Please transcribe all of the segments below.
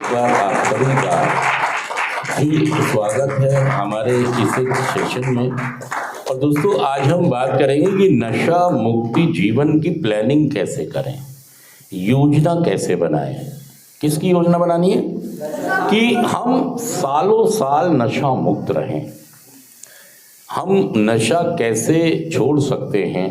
बार आप सभी का भी स्वागत है हमारे इस सेशन में। और दोस्तों, आज हम बात करेंगे कि नशा मुक्ति जीवन की प्लानिंग कैसे करें, योजना कैसे बनाएं। किसकी योजना बनानी है? कि हम सालों साल नशा मुक्त रहें। हम नशा कैसे छोड़ सकते हैं?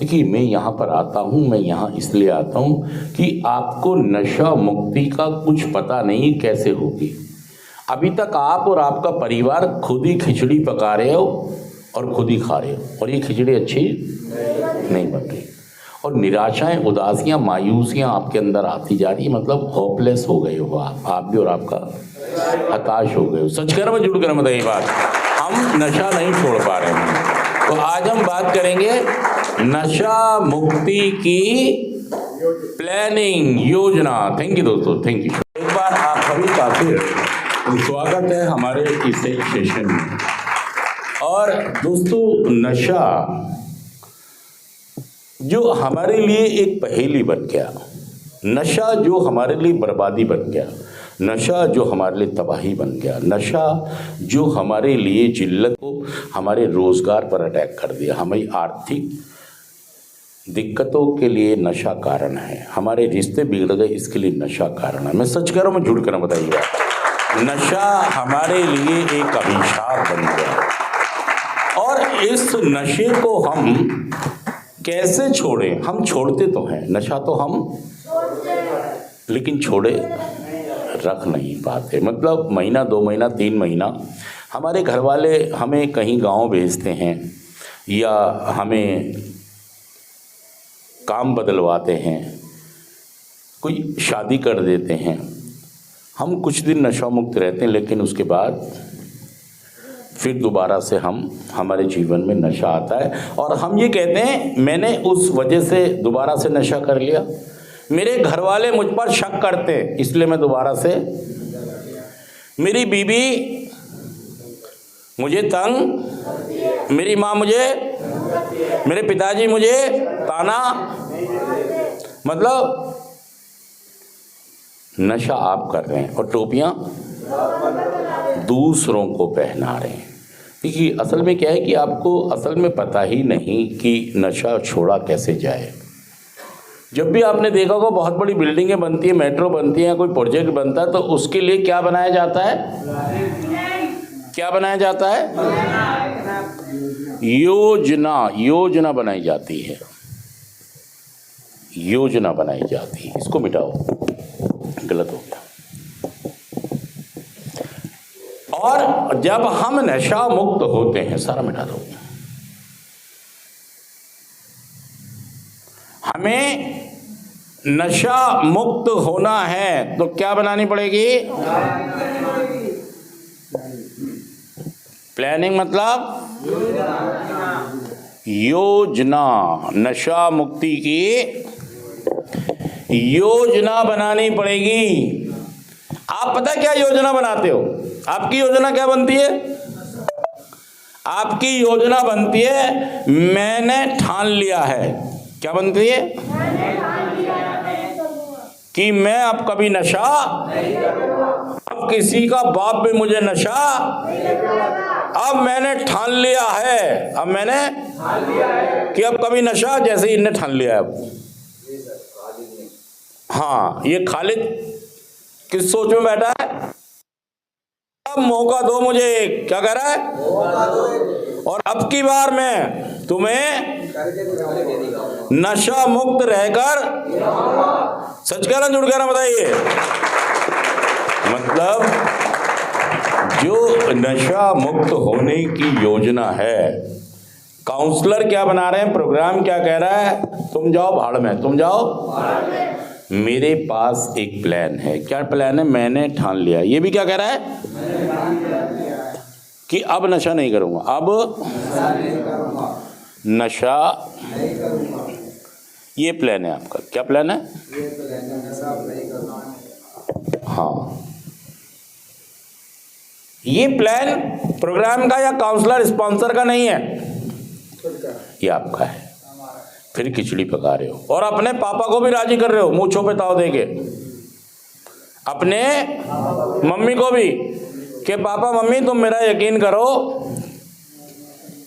देखिए, मैं यहाँ पर आता हूँ, मैं यहाँ इसलिए आता हूँ कि आपको नशा मुक्ति का कुछ पता नहीं कैसे होगी। अभी तक आप और आपका परिवार खुद ही खिचड़ी पका रहे हो और खुद ही खा रहे हो, और ये खिचड़ी अच्छी नहीं बन रही। और निराशाएं, उदासियाँ, मायूसियाँ आपके अंदर आती जा रही है। मतलब होपलेस हो गए हो आप भी, और आपका हताश हो गए हो। सच कर में जुड़ कर मतलब ये बात, हम नशा नहीं छोड़ पा रहे हैं। तो आज हम बात करेंगे नशा मुक्ति की प्लानिंग, योजना। थैंक यू दोस्तों, थैंक यू। एक बार आप सभी का फिर स्वागत है हमारे इस सेशन में। और दोस्तों, नशा जो हमारे लिए एक पहेली बन गया, नशा जो हमारे लिए बर्बादी बन गया, नशा जो हमारे लिए तबाही बन गया, नशा जो हमारे लिए जिल्लत को, हमारे रोजगार पर अटैक कर दिया, हमारी आर्थिक दिक्कतों के लिए नशा कारण है, हमारे रिश्ते बिगड़ गए इसके लिए नशा कारण है। मैं सच कह रहा हूँ, मैं झूठ कर रहा हूँ, बताइएगा। नशा हमारे लिए एक अभिशाप बन गया। और इस नशे को हम कैसे छोड़ें? हम छोड़ते तो हैं, नशा तो हम लेकिन छोड़े रख नहीं पाते। मतलब महीना, 2 महीना, 3 महीना हमारे घर वाले हमें कहीं गांव भेजते हैं या हमें काम बदलवाते हैं, कोई शादी कर देते हैं। हम कुछ दिन नशा मुक्त रहते हैं, लेकिन उसके बाद फिर दोबारा से हमारे जीवन में नशा आता है। और हम ये कहते हैं मैंने उस वजह से दोबारा से नशा कर लिया, मेरे घर वाले मुझ पर शक करते हैं इसलिए मैं दोबारा से, मेरी बीवी मुझे तंग, मेरी माँ मुझे, मेरे पिताजी मुझे ताना। मतलब नशा आप कर रहे हैं और टोपियां दूसरों को पहना रहे हैं। देखिए, असल में क्या है कि आपको असल में पता ही नहीं कि नशा छोड़ा कैसे जाए। जब भी आपने देखा होगा बहुत बड़ी बिल्डिंगें बनती है, मेट्रो बनती है, कोई प्रोजेक्ट बनता है, तो उसके लिए क्या बनाया जाता है? क्या बनाया जाता है? योजना बनाई जाती है, योजना बनाई जाती है। इसको मिटाओ, गलत हो गया। और जब हम नशा मुक्त होते हैं, सारा मिटा दो, हमें नशा मुक्त होना है तो क्या बनानी पड़ेगी? प्लानिंग। मतलब योजना। नशा मुक्ति की योजना बनानी पड़ेगी। आप पता क्या योजना बनाते हो? आपकी योजना क्या बनती है? आपकी योजना बनती है मैंने ठान लिया है। क्या बनती है? कि मैं अब कभी नशा, अब किसी का बाप भी मुझे नशा, अब मैंने ठान लिया है, अब मैंने कि अब कभी नशा, जैसे इनने ठान लिया है अब। हाँ, ये खालिद किस सोच में बैठा है? अब मौका दो मुझे, क्या कह रहा है? और अब की बार मैं तुम्हें नशा मुक्त रहकर, सच कह रहा, जुड़ कह रहा, बताइए। मतलब जो नशा मुक्त होने की योजना है, काउंसलर क्या बना रहे हैं, प्रोग्राम क्या कह रहा है? तुम जाओ भाड़ में, तुम जाओ। मेरे पास एक प्लान है। क्या प्लान है? मैंने ठान लिया। ये भी क्या कह रहा है? कि अब नशा नहीं करूंगा, अब नशा नहीं करूंगा। ये प्लान है आपका। क्या प्लान है? हाँ, ये प्लान प्रोग्राम का या काउंसलर स्पॉन्सर का नहीं है, ये आपका है। फिर खिचड़ी पका रहे हो और अपने पापा को भी राजी कर रहे हो, मूंछों पे ताव देके। अपने मम्मी को भी कि पापा मम्मी तुम मेरा यकीन करो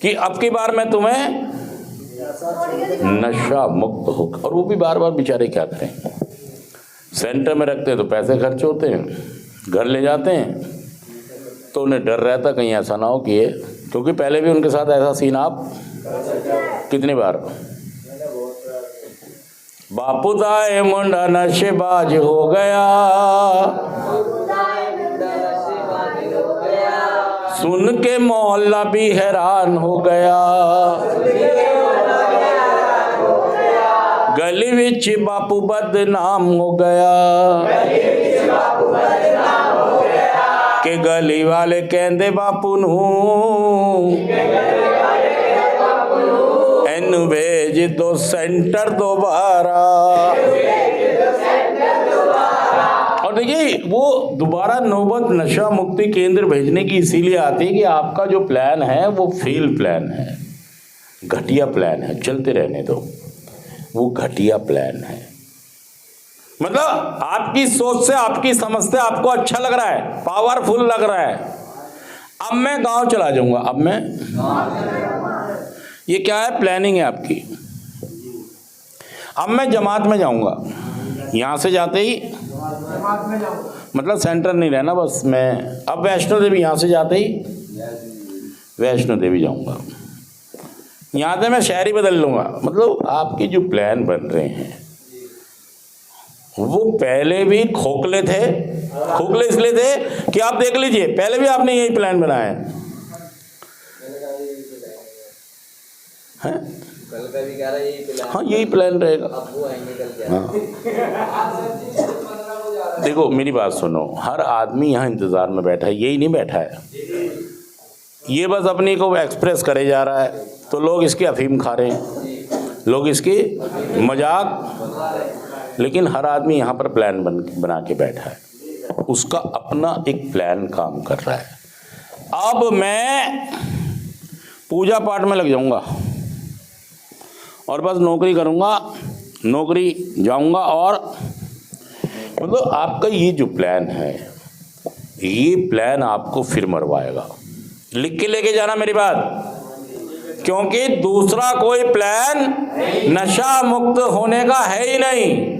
कि अब की बार मैं तुम्हें नशा मुक्त हो। और वो भी बार बार बेचारे क्या करें, सेंटर में रखते हैं तो पैसे खर्च होते हैं, घर ले जाते हैं तो उन्हें डर रहता कहीं ऐसा ना हो कि ये, क्योंकि पहले भी उनके साथ ऐसा सीन आप कितनी बार। बापू दाए मुंडा नशेबाज हो गया, सुन के मोहल्ला भी हैरान हो गया, गली विच बापू बदनाम हो गया, के गली वाले कहंदे बापू नू एनू भेज दो सेंटर दोबारा। और देखिए वो दोबारा नौबत नशा मुक्ति केंद्र भेजने की इसीलिए आती है कि आपका जो प्लान है वो फेल प्लान है, घटिया प्लान है, चलते रहने दो, वो घटिया प्लान है। मतलब आपकी सोच से, आपकी समझ से आपको अच्छा लग रहा है, पावरफुल लग रहा है, अब मैं गांव चला जाऊंगा, अब मैं, ये क्या है, प्लानिंग है आपकी। अब मैं जमात में जाऊंगा, यहां से जाते ही मतलब सेंटर नहीं रहना, बस मैं अब वैष्णो देवी, यहां से जाते ही वैष्णो देवी जाऊंगा, यहां से मैं शहरी बदल लूंगा। मतलब आपके जो प्लान बन रहे हैं वो पहले भी खोखले थे। खोखले इसलिए थे कि आप देख लीजिए पहले भी आपने यही प्लान बनाया है? कल का भी कह रहा है यही प्लान। हाँ यही प्लान रहेगा। अब वो आएंगे कल क्या? हाँ देखो मेरी बात सुनो, हर आदमी यहाँ इंतजार में बैठा है, यही नहीं बैठा है, ये बस अपनी को एक्सप्रेस करे जा रहा है। तो लोग इसकी अफीम खा रहे हैं, लोग इसकी मजाक, लेकिन हर आदमी यहाँ पर प्लान बना के बैठा है, उसका अपना एक प्लान काम कर रहा है। अब मैं पूजा पाठ में लग जाऊंगा और बस नौकरी करूंगा, नौकरी जाऊंगा, और मतलब आपका ये जो प्लान है, ये प्लान आपको फिर मरवाएगा। लिख के लेके जाना मेरी बात, क्योंकि दूसरा कोई प्लान नशा मुक्त होने का है ही नहीं।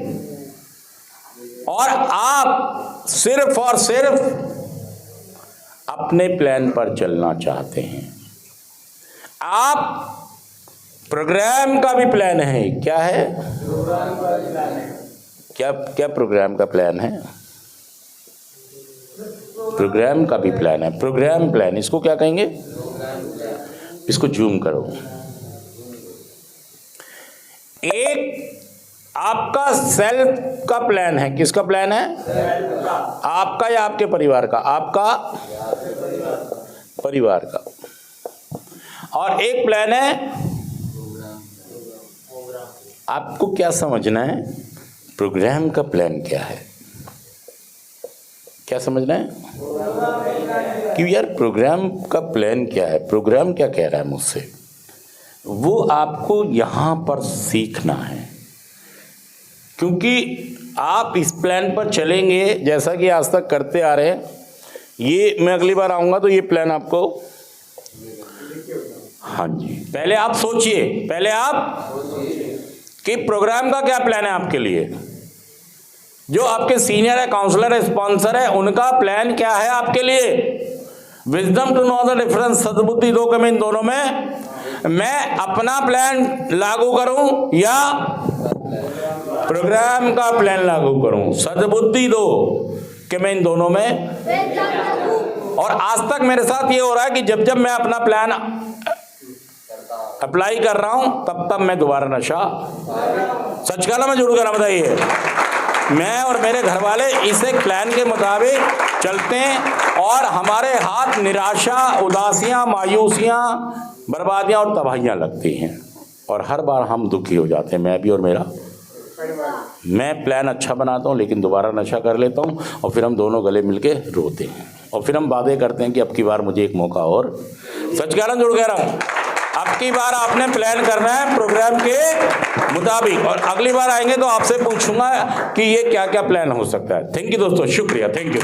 और आप सिर्फ और सिर्फ अपने प्लान पर चलना चाहते हैं। आप प्रोग्राम का भी प्लान है, क्या है, क्या क्या प्रोग्राम का प्लान है, प्रोग्राम का भी प्लान है, प्रोग्राम प्लान, इसको क्या कहेंगे, इसको जूम करो। एक आपका सेल्फ का प्लान है, किसका प्लान है, आपका या आपके परिवार का, आपका परिवार का। और एक प्लान है, आपको क्या समझना है, प्रोग्राम का प्लान क्या है, क्या समझना है कि यार प्रोग्राम का प्लान क्या है, प्रोग्राम क्या कह रहा है मुझसे, वो आपको यहाँ पर सीखना है। क्योंकि आप इस प्लान पर चलेंगे जैसा कि आज तक करते आ रहे हैं, ये मैं अगली बार आऊँगा तो ये प्लान आपको, हाँ जी, पहले आप सोचिए, पहले आप कि प्रोग्राम का क्या प्लान है आपके लिए। जो आपके सीनियर है, काउंसलर है, स्पॉन्सर है, उनका प्लान क्या है आपके लिए। Wisdom to know the difference, सद्बुद्धि दो कि मैं इन दोनों में मैं अपना प्लान लागू करूं या प्रोग्राम का प्लान लागू करूं। सद्बुद्धि दो कि मैं इन दोनों में। और आज तक मेरे साथ ये हो रहा है कि जब जब मैं अपना प्लान अप्लाई कर रहा हूं तब तब मैं दोबारा नशा, सच कहना मैं झूठ कहना, बताइए। मैं और मेरे घर वाले इस एक प्लान के मुताबिक चलते हैं और हमारे हाथ निराशा, उदासियां, मायूसियां, बर्बादियां और तबाहियां लगती हैं और हर बार हम दुखी हो जाते हैं, मैं भी और मेरा। मैं प्लान अच्छा बनाता हूं लेकिन दोबारा नशा कर लेता हूं और फिर हम दोनों गले मिलके रोते हैं और फिर हम वादे करते हैं कि अब की बार मुझे एक मौका और, सच कह रहा हूं झूठ कह रहा हूं, अब बाकी बार आपने प्लान करना है प्रोग्राम के मुताबिक, और अगली बार आएंगे तो आपसे पूछूंगा कि ये क्या क्या प्लान हो सकता है। थैंक यू दोस्तों, शुक्रिया, थैंक यू।